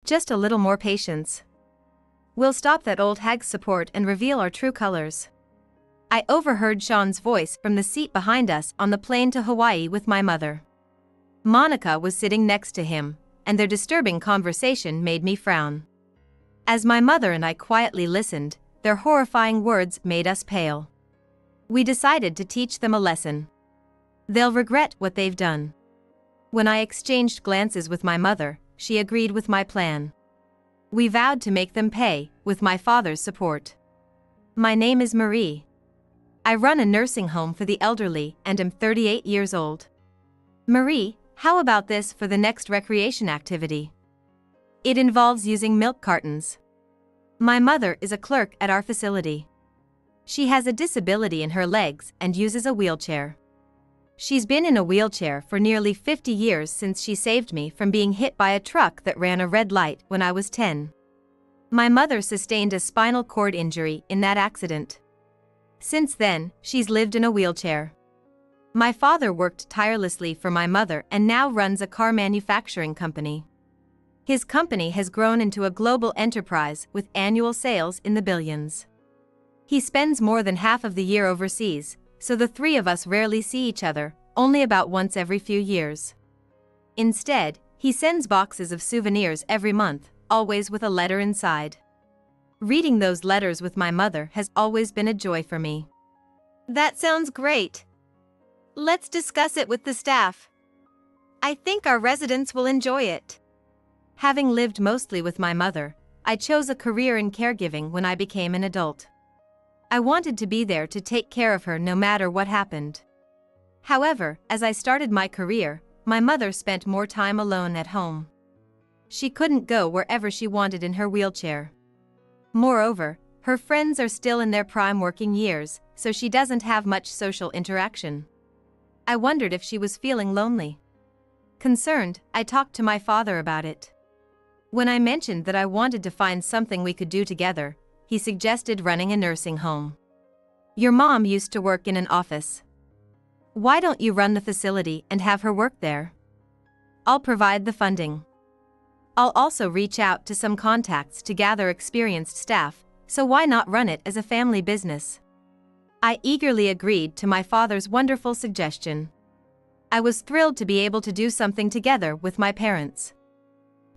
Just a little more patience. We'll stop that old hag's support and reveal our true colors. I overheard Sean's voice from the seat behind us on the plane to Hawaii with my mother. Monica was sitting next to him, and their disturbing conversation made me frown. As my mother and I quietly listened, their horrifying words made us pale. We decided to teach them a lesson. They'll regret what they've done. When I exchanged glances with my mother, she agreed with my plan. We vowed to make them pay, with my father's support. My name is Marie. I run a nursing home for the elderly and am 38 years old. Marie, how about this for the next recreation activity? It involves using milk cartons. My mother is a clerk at our facility. She has a disability in her legs and uses a wheelchair. She's been in a wheelchair for nearly 50 years since she saved me from being hit by a truck that ran a red light when I was 10. My mother sustained a spinal cord injury in that accident. Since then, she's lived in a wheelchair. My father worked tirelessly for my mother and now runs a car manufacturing company. His company has grown into a global enterprise with annual sales in the billions. He spends more than half of the year overseas, so the three of us rarely see each other, only about once every few years. Instead, he sends boxes of souvenirs every month, always with a letter inside. Reading those letters with my mother has always been a joy for me. That sounds great. Let's discuss it with the staff. I think our residents will enjoy it. Having lived mostly with my mother, I chose a career in caregiving when I became an adult. I wanted to be there to take care of her no matter what happened. However, as I started my career, my mother spent more time alone at home. She couldn't go wherever she wanted in her wheelchair. Moreover, her friends are still in their prime working years, so she doesn't have much social interaction. I wondered if she was feeling lonely. Concerned, I talked to my father about it. When I mentioned that I wanted to find something we could do together, he suggested running a nursing home. Your mom used to work in an office. Why don't you run the facility and have her work there? I'll provide the funding. I'll also reach out to some contacts to gather experienced staff, so why not run it as a family business? I eagerly agreed to my father's wonderful suggestion. I was thrilled to be able to do something together with my parents.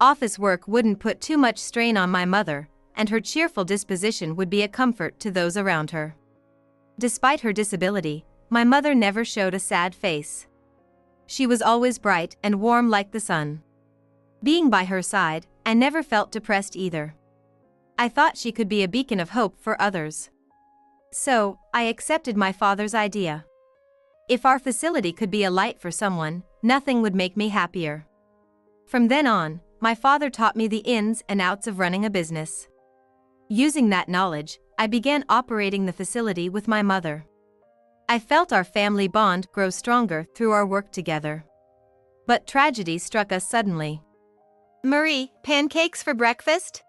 Office work wouldn't put too much strain on my mother, and her cheerful disposition would be a comfort to those around her. Despite her disability, my mother never showed a sad face. She was always bright and warm like the sun. Being by her side, I never felt depressed either. I thought she could be a beacon of hope for others. So, I accepted my father's idea. If our facility could be a light for someone, nothing would make me happier. From then on, my father taught me the ins and outs of running a business. Using that knowledge, I began operating the facility with my mother. I felt our family bond grow stronger through our work together. But tragedy struck us suddenly. Marie, pancakes for breakfast?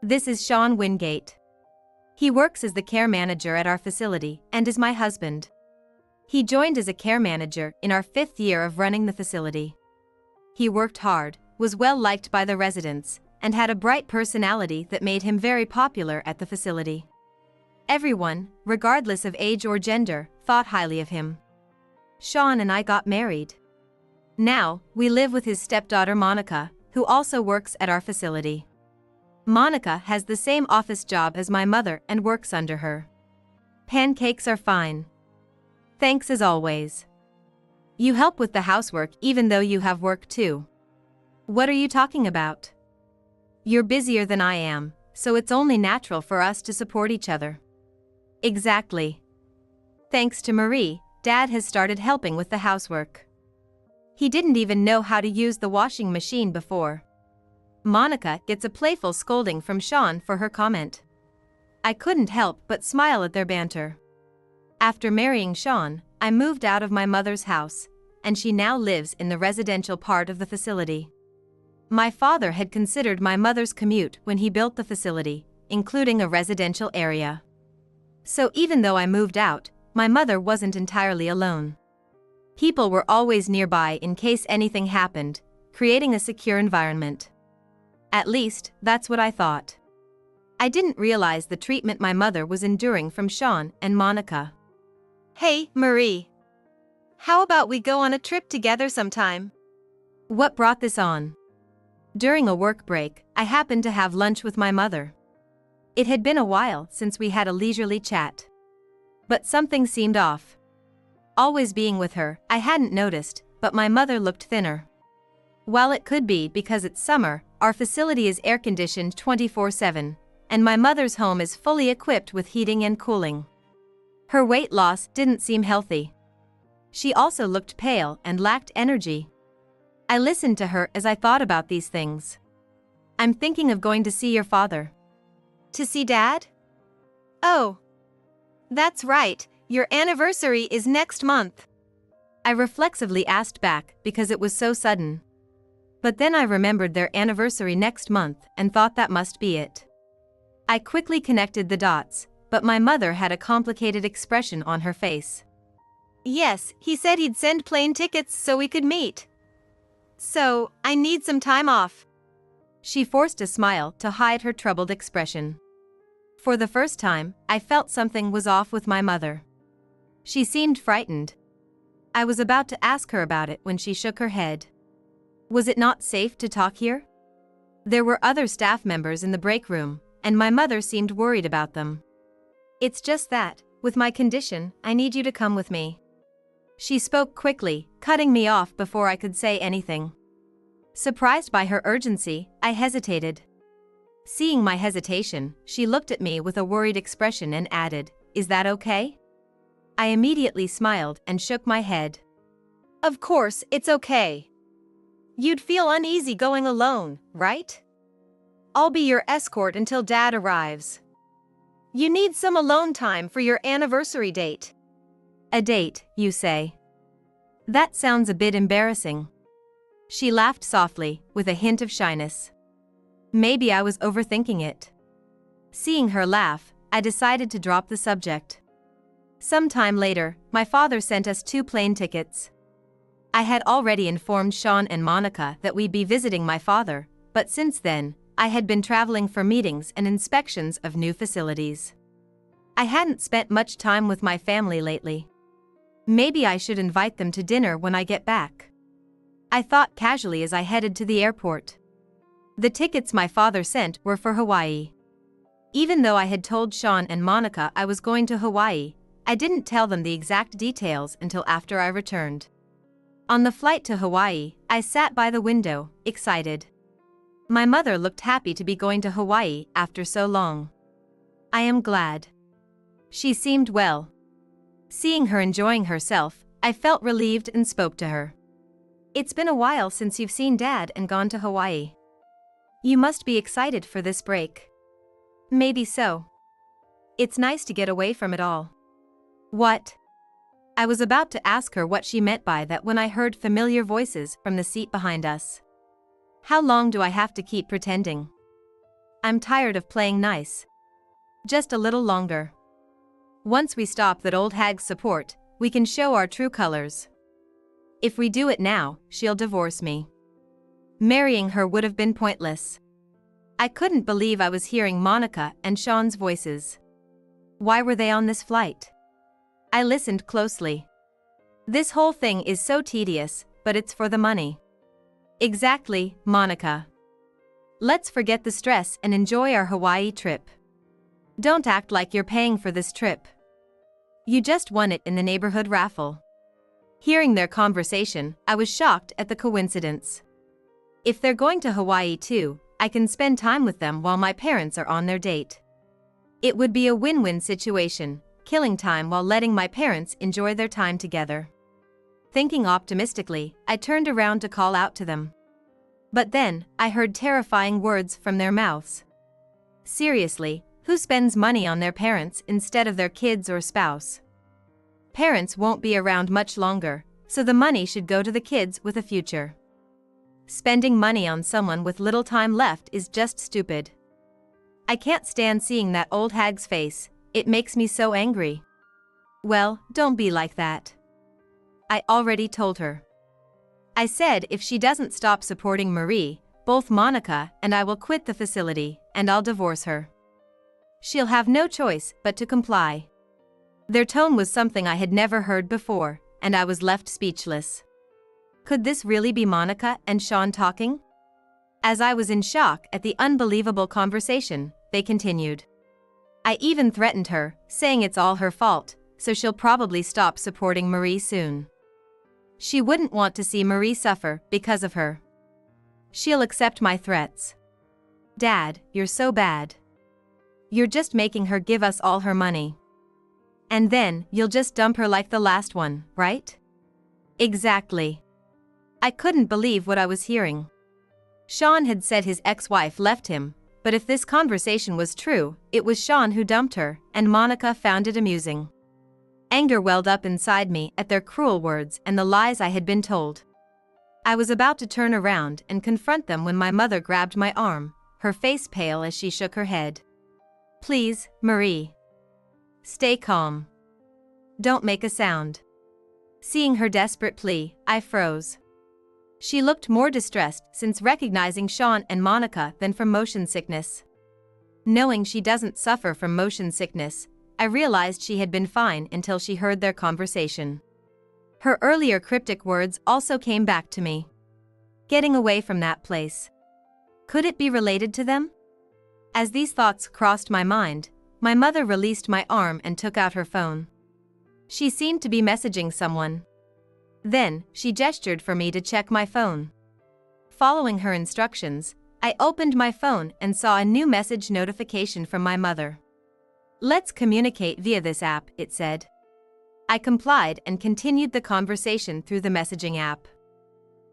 This is Sean Wingate. He works as the care manager at our facility and is my husband. He joined as a care manager in our 5th year of running the facility. He worked hard, was well liked by the residents, and had a bright personality that made him very popular at the facility. Everyone, regardless of age or gender, thought highly of him. Sean and I got married. Now, we live with his stepdaughter Monica, who also works at our facility. Monica has the same office job as my mother and works under her. Pancakes are fine. Thanks as always. You help with the housework even though you have work too. What are you talking about? You're busier than I am, so it's only natural for us to support each other. Exactly. Thanks to Marie, Dad has started helping with the housework. He didn't even know how to use the washing machine before. Monica gets a playful scolding from Sean for her comment. I couldn't help but smile at their banter. After marrying Sean, I moved out of my mother's house, and she now lives in the residential part of the facility. My father had considered my mother's commute when he built the facility, including a residential area. So even though I moved out, my mother wasn't entirely alone. People were always nearby in case anything happened, creating a secure environment. At least, that's what I thought. I didn't realize the treatment my mother was enduring from Sean and Monica. Hey, Marie. How about we go on a trip together sometime? What brought this on? During a work break, I happened to have lunch with my mother. It had been a while since we had a leisurely chat. But something seemed off. Always being with her, I hadn't noticed, but my mother looked thinner. While it could be because it's summer, our facility is air-conditioned 24/7, and my mother's home is fully equipped with heating and cooling. Her weight loss didn't seem healthy. She also looked pale and lacked energy. I listened to her as I thought about these things. I'm thinking of going to see your father. To see Dad? Oh. That's right, your anniversary is next month. I reflexively asked back because it was so sudden. But then I remembered their anniversary next month and thought that must be it. I quickly connected the dots, but my mother had a complicated expression on her face. Yes, he said he'd send plane tickets so we could meet. So, I need some time off. She forced a smile to hide her troubled expression. For the first time, I felt something was off with my mother. She seemed frightened. I was about to ask her about it when she shook her head. Was it not safe to talk here? There were other staff members in the break room, and my mother seemed worried about them. It's just that, with my condition, I need you to come with me. She spoke quickly, cutting me off before I could say anything. Surprised by her urgency, I hesitated. Seeing my hesitation, she looked at me with a worried expression and added, "Is that okay?" I immediately smiled and shook my head. Of course, it's okay. You'd feel uneasy going alone, right? I'll be your escort until Dad arrives. You need some alone time for your anniversary date. A date, you say? That sounds a bit embarrassing. She laughed softly, with a hint of shyness. Maybe I was overthinking it. Seeing her laugh, I decided to drop the subject. Sometime later, my father sent us 2 plane tickets. I had already informed Sean and Monica that we'd be visiting my father, but since then, I had been traveling for meetings and inspections of new facilities. I hadn't spent much time with my family lately. Maybe I should invite them to dinner when I get back. I thought casually as I headed to the airport. The tickets my father sent were for Hawaii. Even though I had told Sean and Monica I was going to Hawaii, I didn't tell them the exact details until after I returned. On the flight to Hawaii, I sat by the window, excited. My mother looked happy to be going to Hawaii after so long. I am glad. She seemed well. Seeing her enjoying herself, I felt relieved and spoke to her. It's been a while since you've seen Dad and gone to Hawaii. You must be excited for this break. Maybe so. It's nice to get away from it all. What? I was about to ask her what she meant by that when I heard familiar voices from the seat behind us. How long do I have to keep pretending? I'm tired of playing nice. Just a little longer. Once we stop that old hag's support, we can show our true colors. If we do it now, she'll divorce me. Marrying her would have been pointless. I couldn't believe I was hearing Monica and Sean's voices. Why were they on this flight? I listened closely. This whole thing is so tedious, but it's for the money. Exactly, Monica. Let's forget the stress and enjoy our Hawaii trip. Don't act like you're paying for this trip. You just won it in the neighborhood raffle. Hearing their conversation, I was shocked at the coincidence. If they're going to Hawaii too, I can spend time with them while my parents are on their date. It would be a win-win situation, killing time while letting my parents enjoy their time together. Thinking optimistically, I turned around to call out to them. But then, I heard terrifying words from their mouths. Seriously, who spends money on their parents instead of their kids or spouse? Parents won't be around much longer, so the money should go to the kids with a future. Spending money on someone with little time left is just stupid. I can't stand seeing that old hag's face, it makes me so angry. Well, don't be like that. I already told her. I said if she doesn't stop supporting Marie, both Monica and I will quit the facility, and I'll divorce her. She'll have no choice but to comply." Their tone was something I had never heard before, and I was left speechless. Could this really be Monica and Sean talking? As I was in shock at the unbelievable conversation, they continued. "I even threatened her, saying it's all her fault, so she'll probably stop supporting Marie soon. She wouldn't want to see Marie suffer because of her. She'll accept my threats. Dad, you're so bad. You're just making her give us all her money. And then, you'll just dump her like the last one, right?" Exactly. I couldn't believe what I was hearing. Sean had said his ex-wife left him, but if this conversation was true, it was Sean who dumped her, and Monica found it amusing. Anger welled up inside me at their cruel words and the lies I had been told. I was about to turn around and confront them when my mother grabbed my arm, her face pale as she shook her head. "Please, Marie. Stay calm. Don't make a sound." Seeing her desperate plea, I froze. She looked more distressed since recognizing Sean and Monica than from motion sickness. Knowing she doesn't suffer from motion sickness, I realized she had been fine until she heard their conversation. Her earlier cryptic words also came back to me. Getting away from that place. Could it be related to them? As these thoughts crossed my mind, my mother released my arm and took out her phone. She seemed to be messaging someone. Then, she gestured for me to check my phone. Following her instructions, I opened my phone and saw a new message notification from my mother. "Let's communicate via this app," it said. I complied and continued the conversation through the messaging app.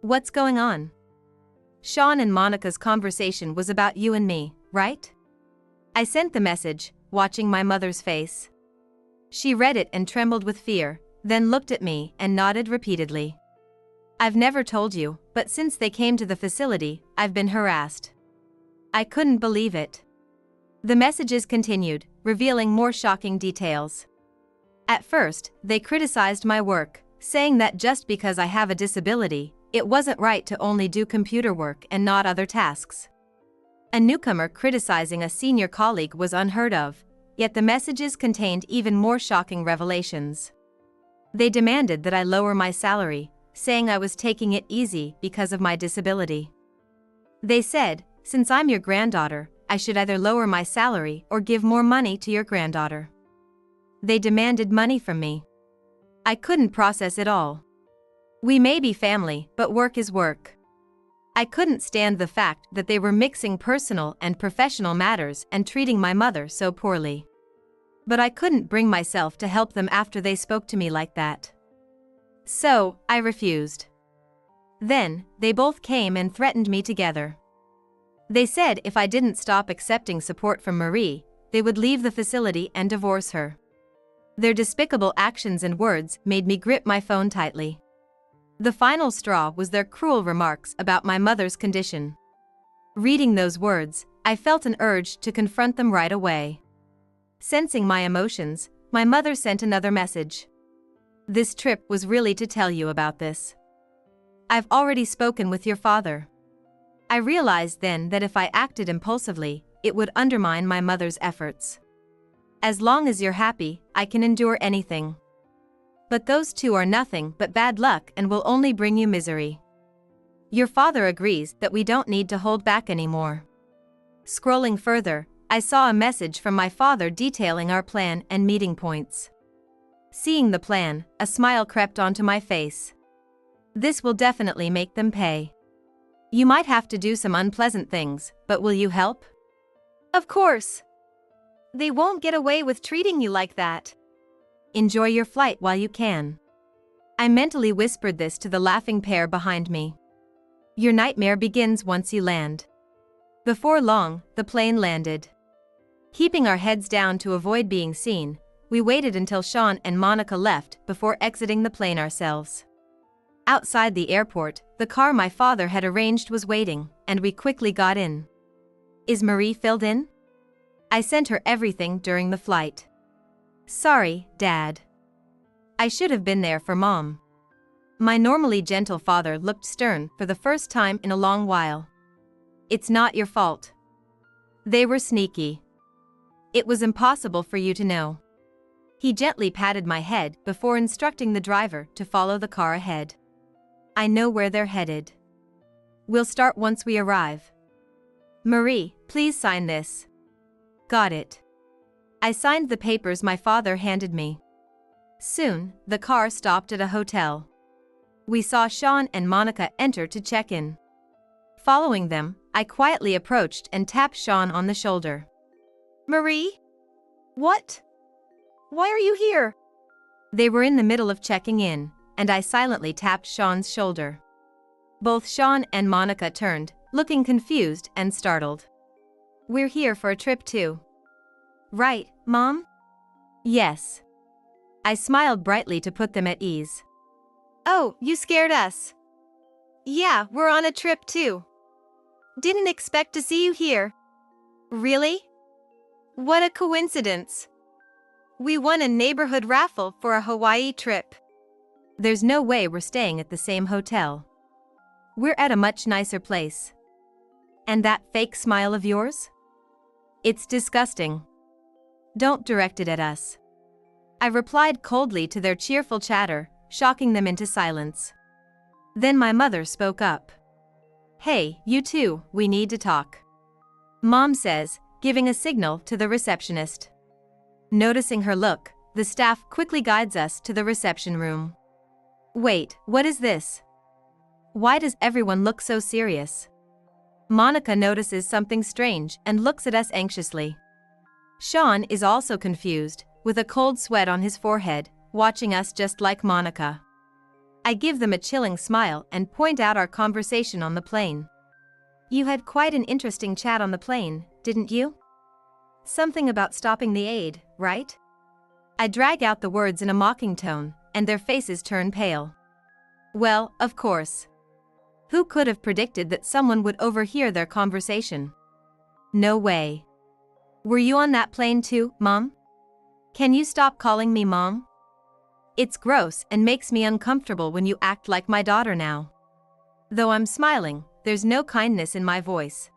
"What's going on?" "Sean and Monica's conversation was about you and me, right?" I sent the message, watching my mother's face. She read it and trembled with fear, then looked at me and nodded repeatedly. "I've never told you, but since they came to the facility, I've been harassed." I couldn't believe it. The messages continued, revealing more shocking details. At first, they criticized my work, saying that just because I have a disability, it wasn't right to only do computer work and not other tasks. A newcomer criticizing a senior colleague was unheard of, yet the messages contained even more shocking revelations. They demanded that I lower my salary, saying I was taking it easy because of my disability. They said, "Since I'm your granddaughter, I should either lower my salary or give more money to your granddaughter." They demanded money from me. I couldn't process it all. We may be family, but work is work. I couldn't stand the fact that they were mixing personal and professional matters and treating my mother so poorly. But I couldn't bring myself to help them after they spoke to me like that. So, I refused. Then, they both came and threatened me together. They said if I didn't stop accepting support from Marie, they would leave the facility and divorce her. Their despicable actions and words made me grip my phone tightly. The final straw was their cruel remarks about my mother's condition. Reading those words, I felt an urge to confront them right away. Sensing my emotions, my mother sent another message. "This trip was really to tell you about this. I've already spoken with your father." I realized then that if I acted impulsively, it would undermine my mother's efforts. As long as you're happy, I can endure anything. But those two are nothing but bad luck and will only bring you misery. Your father agrees that we don't need to hold back anymore. Scrolling further, I saw a message from my father detailing our plan and meeting points. Seeing the plan, a smile crept onto my face. This will definitely make them pay. You might have to do some unpleasant things, but will you help? Of course. They won't get away with treating you like that. Enjoy your flight while you can. I mentally whispered this to the laughing pair behind me. Your nightmare begins once you land. Before long, the plane landed. Keeping our heads down to avoid being seen, we waited until Sean and Monica left before exiting the plane ourselves. Outside the airport, the car my father had arranged was waiting, and we quickly got in. Is Marie filled in? I sent her everything during the flight. Sorry, Dad. I should have been there for Mom. My normally gentle father looked stern for the first time in a long while. It's not your fault. They were sneaky. It was impossible for you to know. He gently patted my head before instructing the driver to follow the car ahead. I know where they're headed. We'll start once we arrive. Marie, please sign this. Got it. I signed the papers my father handed me. Soon, the car stopped at a hotel. We saw Sean and Monica enter to check in. Following them, I quietly approached and tapped Sean on the shoulder. Marie? What? Why are you here? They were in the middle of checking in, and I silently tapped Sean's shoulder. Both Sean and Monica turned, looking confused and startled. We're here for a trip too. Right, Mom? Yes. I smiled brightly to put them at ease. Oh, you scared us. Yeah, we're on a trip too. Didn't expect to see you here. Really? What a coincidence. We won a neighborhood raffle for a Hawaii trip. There's no way we're staying at the same hotel. We're at a much nicer place. And that fake smile of yours? It's disgusting. Don't direct it at us. I replied coldly to their cheerful chatter, shocking them into silence. Then my mother spoke up. Hey, you two, we need to talk. Mom says, giving a signal to the receptionist. Noticing her look, the staff quickly guides us to the reception room. Wait, what is this? Why does everyone look so serious? Monica notices something strange and looks at us anxiously. Sean is also confused, with a cold sweat on his forehead, watching us just like Monica. I give them a chilling smile and point out our conversation on the plane. You had quite an interesting chat on the plane, didn't you? Something about stopping the aid, right? I drag out the words in a mocking tone, and their faces turn pale. Well, of course. Who could have predicted that someone would overhear their conversation? No way. Were you on that plane too, Mom? Can you stop calling me Mom? It's gross and makes me uncomfortable when you act like my daughter now. Though I'm smiling, there's no kindness in my voice.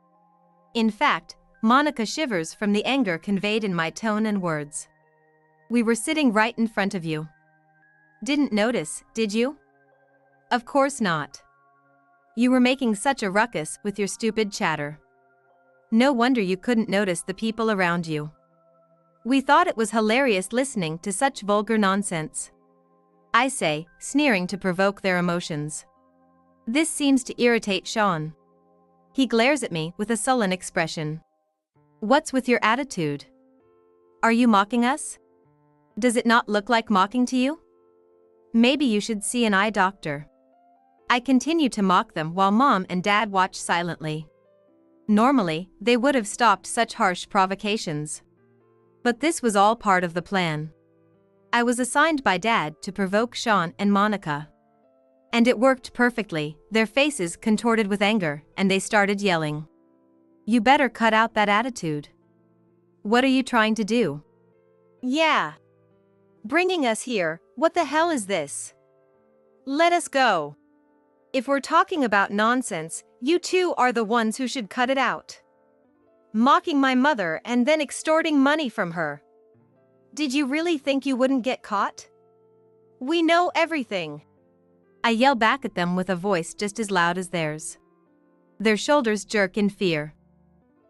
In fact, Monica shivers from the anger conveyed in my tone and words. We were sitting right in front of you. Didn't notice, did you? Of course not. You were making such a ruckus with your stupid chatter. No wonder you couldn't notice the people around you. We thought it was hilarious listening to such vulgar nonsense. I say, sneering to provoke their emotions. This seems to irritate Sean. He glares at me with a sullen expression. What's with your attitude? Are you mocking us? Does it not look like mocking to you? Maybe you should see an eye doctor. I continue to mock them while Mom and Dad watch silently. Normally, they would have stopped such harsh provocations. But this was all part of the plan. I was assigned by Dad to provoke Sean and Monica. And it worked perfectly, their faces contorted with anger, and they started yelling. You better cut out that attitude. What are you trying to do? Yeah. Bringing us here, what the hell is this? Let us go. If we're talking about nonsense, you two are the ones who should cut it out. Mocking my mother and then extorting money from her. Did you really think you wouldn't get caught? We know everything. I yell back at them with a voice just as loud as theirs. Their shoulders jerk in fear.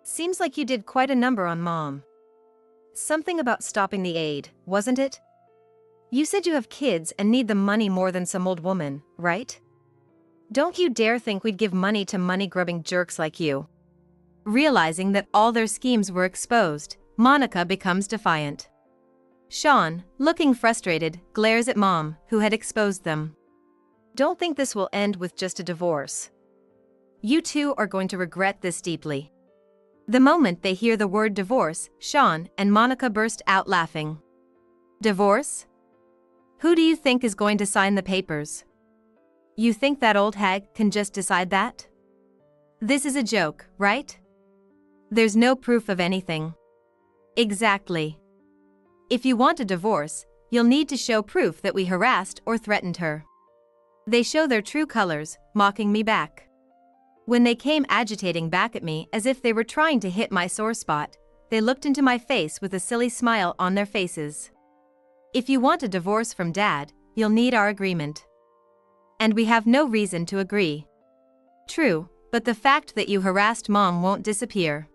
Seems like you did quite a number on Mom. Something about stopping the aid, wasn't it? You said you have kids and need the money more than some old woman, right? Don't you dare think we'd give money to money-grubbing jerks like you. Realizing that all their schemes were exposed, Monica becomes defiant. Sean, looking frustrated, glares at Mom, who had exposed them. Don't think this will end with just a divorce. You two are going to regret this deeply. The moment they hear the word divorce, Sean and Monica burst out laughing. Divorce? Who do you think is going to sign the papers? You think that old hag can just decide that? This is a joke, right? There's no proof of anything. Exactly. If you want a divorce, you'll need to show proof that we harassed or threatened her. They show their true colors, mocking me back. When they came agitating back at me as if they were trying to hit my sore spot, they looked into my face with a silly smile on their faces. If you want a divorce from Dad, you'll need our agreement. And we have no reason to agree. True, but the fact that you harassed Mom won't disappear.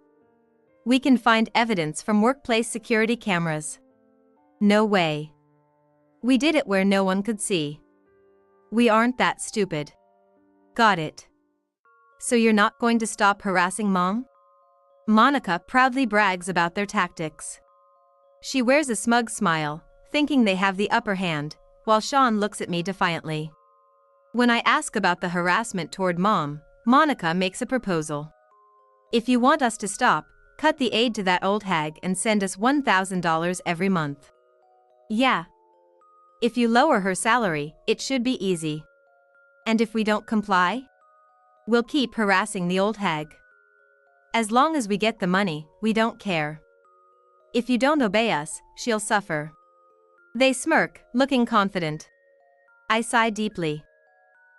We can find evidence from workplace security cameras. No way. We did it where no one could see. We aren't that stupid. Got it. So you're not going to stop harassing Mom? Monica proudly brags about their tactics. She wears a smug smile, thinking they have the upper hand, while Sean looks at me defiantly. When I ask about the harassment toward Mom, Monica makes a proposal. If you want us to stop, cut the aid to that old hag and send us $1,000 every month. Yeah. If you lower her salary, it should be easy. And if we don't comply? We'll keep harassing the old hag. As long as we get the money, we don't care. If you don't obey us, she'll suffer. They smirk, looking confident. I sigh deeply.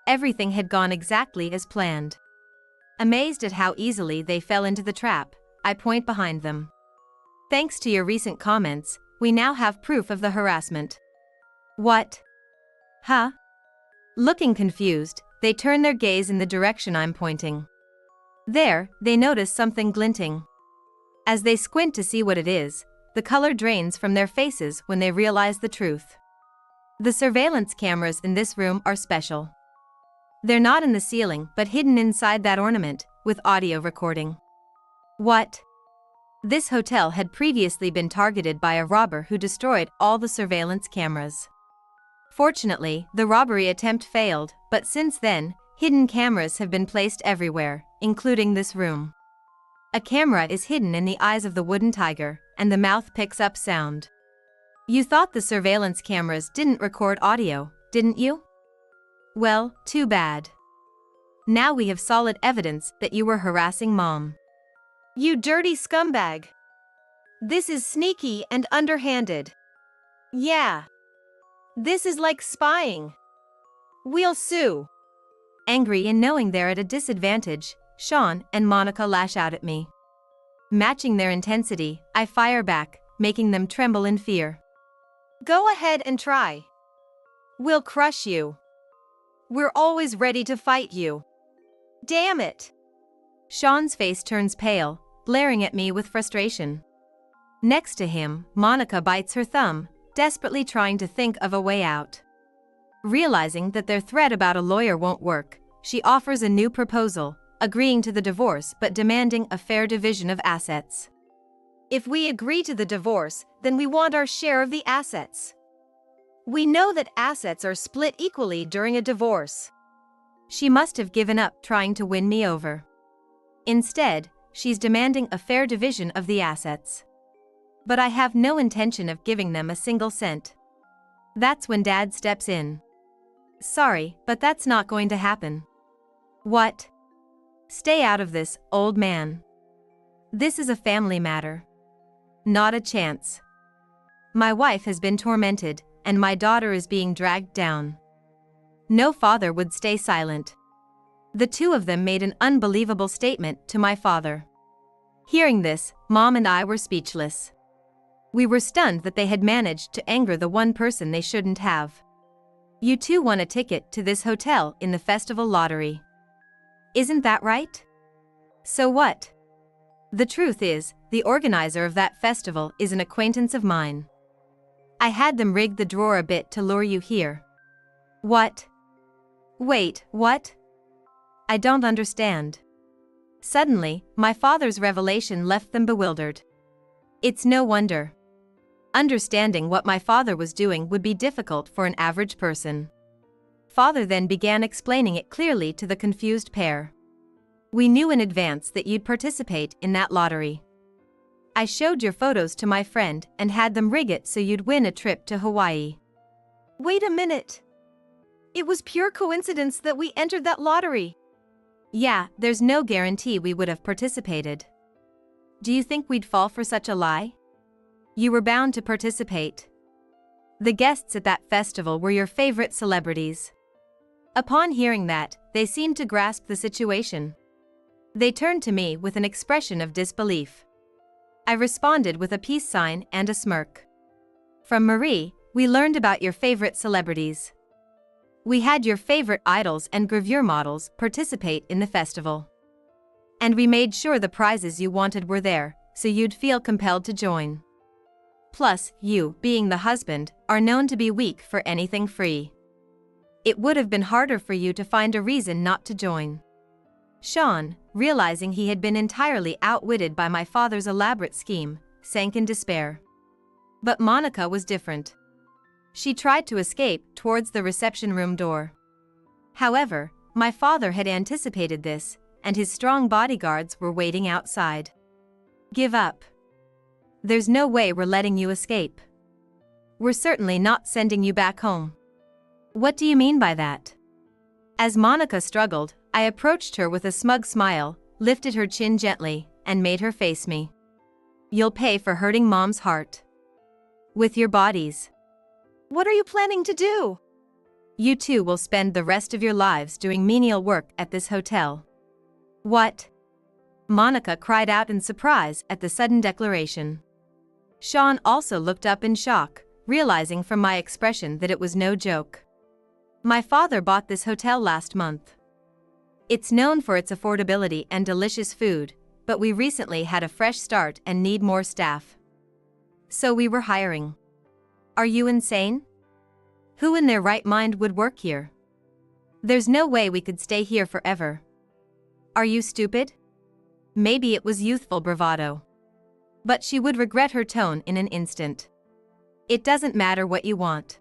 Everything had gone exactly as planned. Amazed at how easily they fell into the trap, I point behind them. Thanks to your recent comments, we now have proof of the harassment. What? Huh? Looking confused, they turn their gaze in the direction I'm pointing. There, they notice something glinting. As they squint to see what it is, the color drains from their faces when they realize the truth. The surveillance cameras in this room are special. They're not in the ceiling but hidden inside that ornament, with audio recording. What? This hotel had previously been targeted by a robber who destroyed all the surveillance cameras. Fortunately, the robbery attempt failed, but since then, hidden cameras have been placed everywhere, including this room. A camera is hidden in the eyes of the wooden tiger, and the mouth picks up sound. You thought the surveillance cameras didn't record audio, didn't you? Well, too bad. Now we have solid evidence that you were harassing Mom. You dirty scumbag. This is sneaky and underhanded. Yeah. This is like spying. We'll sue. Angry in knowing they're at a disadvantage, Sean and Monica lash out at me. Matching their intensity, I fire back, making them tremble in fear. Go ahead and try. We'll crush you. We're always ready to fight you. Damn it. Sean's face turns pale, glaring at me with frustration. Next to him, Monica bites her thumb, desperately trying to think of a way out. Realizing that their threat about a lawyer won't work, she offers a new proposal, agreeing to the divorce but demanding a fair division of assets. If we agree to the divorce, then we want our share of the assets. We know that assets are split equally during a divorce. She must have given up trying to win me over. Instead, she's demanding a fair division of the assets. But I have no intention of giving them a single cent. That's when Dad steps in. Sorry, but that's not going to happen. What? Stay out of this, old man. This is a family matter. Not a chance. My wife has been tormented, and my daughter is being dragged down. No father would stay silent. The two of them made an unbelievable statement to my father. Hearing this, Mom and I were speechless. We were stunned that they had managed to anger the one person they shouldn't have. You two won a ticket to this hotel in the festival lottery. Isn't that right? So what? The truth is, the organizer of that festival is an acquaintance of mine. I had them rig the drawer a bit to lure you here. What? Wait, what? I don't understand. Suddenly, my father's revelation left them bewildered. It's no wonder. Understanding what my father was doing would be difficult for an average person. Father then began explaining it clearly to the confused pair. We knew in advance that you'd participate in that lottery. I showed your photos to my friend and had them rig it so you'd win a trip to Hawaii. Wait a minute. It was pure coincidence that we entered that lottery. Yeah, there's no guarantee we would have participated. Do you think we'd fall for such a lie? You were bound to participate. The guests at that festival were your favorite celebrities. Upon hearing that, they seemed to grasp the situation. They turned to me with an expression of disbelief. I responded with a peace sign and a smirk. From Marie, we learned about your favorite celebrities. We had your favorite idols and gravure models participate in the festival. And we made sure the prizes you wanted were there, so you'd feel compelled to join. Plus, you, being the husband, are known to be weak for anything free. It would have been harder for you to find a reason not to join. Sean, realizing he had been entirely outwitted by my father's elaborate scheme, sank in despair. But Monica was different. She tried to escape towards the reception room door. However, my father had anticipated this, and his strong bodyguards were waiting outside. Give up. There's no way we're letting you escape. We're certainly not sending you back home. What do you mean by that? As Monica struggled, I approached her with a smug smile, lifted her chin gently, and made her face me. You'll pay for hurting Mom's heart. With your bodies. What are you planning to do? You two will spend the rest of your lives doing menial work at this hotel. What? Monica cried out in surprise at the sudden declaration. Sean also looked up in shock, realizing from my expression that it was no joke. My father bought this hotel last month. It's known for its affordability and delicious food, but we recently had a fresh start and need more staff. So we were hiring. Are you insane? Who in their right mind would work here? There's no way we could stay here forever. Are you stupid? Maybe it was youthful bravado. But she would regret her tone in an instant. It doesn't matter what you want.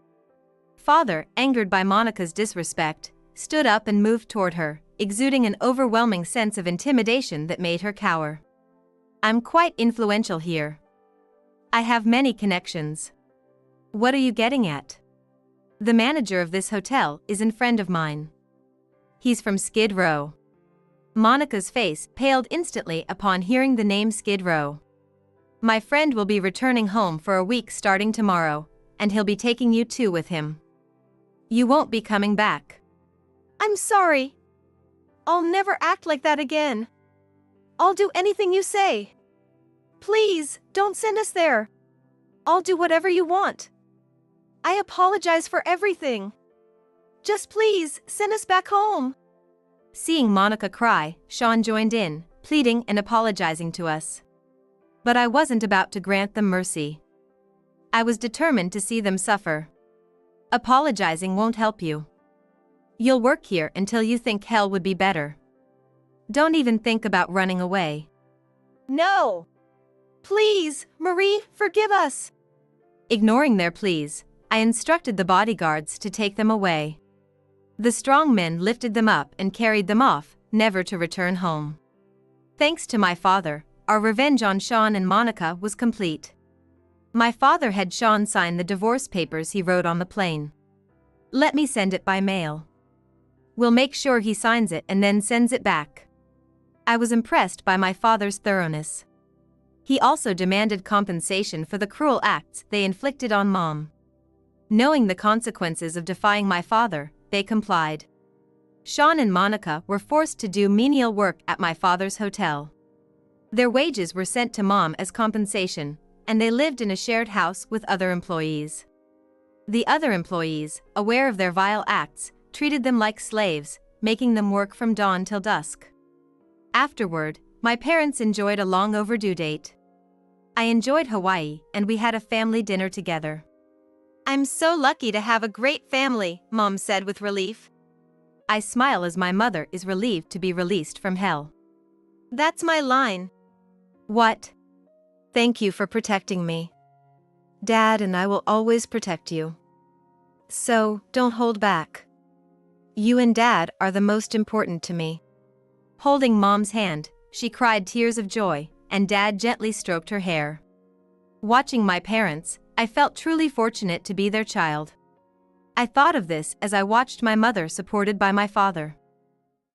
Father, angered by Monica's disrespect, stood up and moved toward her, exuding an overwhelming sense of intimidation that made her cower. I'm quite influential here. I have many connections. What are you getting at? The manager of this hotel is a friend of mine. He's from Skid Row. Monica's face paled instantly upon hearing the name Skid Row. My friend will be returning home for a week starting tomorrow, and he'll be taking you two with him. You won't be coming back. I'm sorry. I'll never act like that again. I'll do anything you say. Please, don't send us there. I'll do whatever you want. I apologize for everything. Just please, send us back home. Seeing Monica cry, Sean joined in, pleading and apologizing to us. But I wasn't about to grant them mercy. I was determined to see them suffer. Apologizing won't help you. You'll work here until you think hell would be better. Don't even think about running away. No! Please, Marie, forgive us! Ignoring their pleas, I instructed the bodyguards to take them away. The strong men lifted them up and carried them off, never to return home. Thanks to my father, our revenge on Sean and Monica was complete. My father had Sean sign the divorce papers he wrote on the plane. Let me send it by mail. We'll make sure he signs it and then sends it back. I was impressed by my father's thoroughness. He also demanded compensation for the cruel acts they inflicted on Mom. Knowing the consequences of defying my father, they complied. Sean and Monica were forced to do menial work at my father's hotel. Their wages were sent to Mom as compensation, and they lived in a shared house with other employees. The other employees, aware of their vile acts, treated them like slaves, making them work from dawn till dusk. Afterward, my parents enjoyed a long overdue date. I enjoyed Hawaii, and we had a family dinner together. I'm so lucky to have a great family, Mom said with relief. I smile as my mother is relieved to be released from hell. That's my line. What? Thank you for protecting me. Dad and I will always protect you. So, don't hold back. You and Dad are the most important to me. Holding Mom's hand, she cried tears of joy, and Dad gently stroked her hair. Watching my parents, I felt truly fortunate to be their child. I thought of this as I watched my mother supported by my father.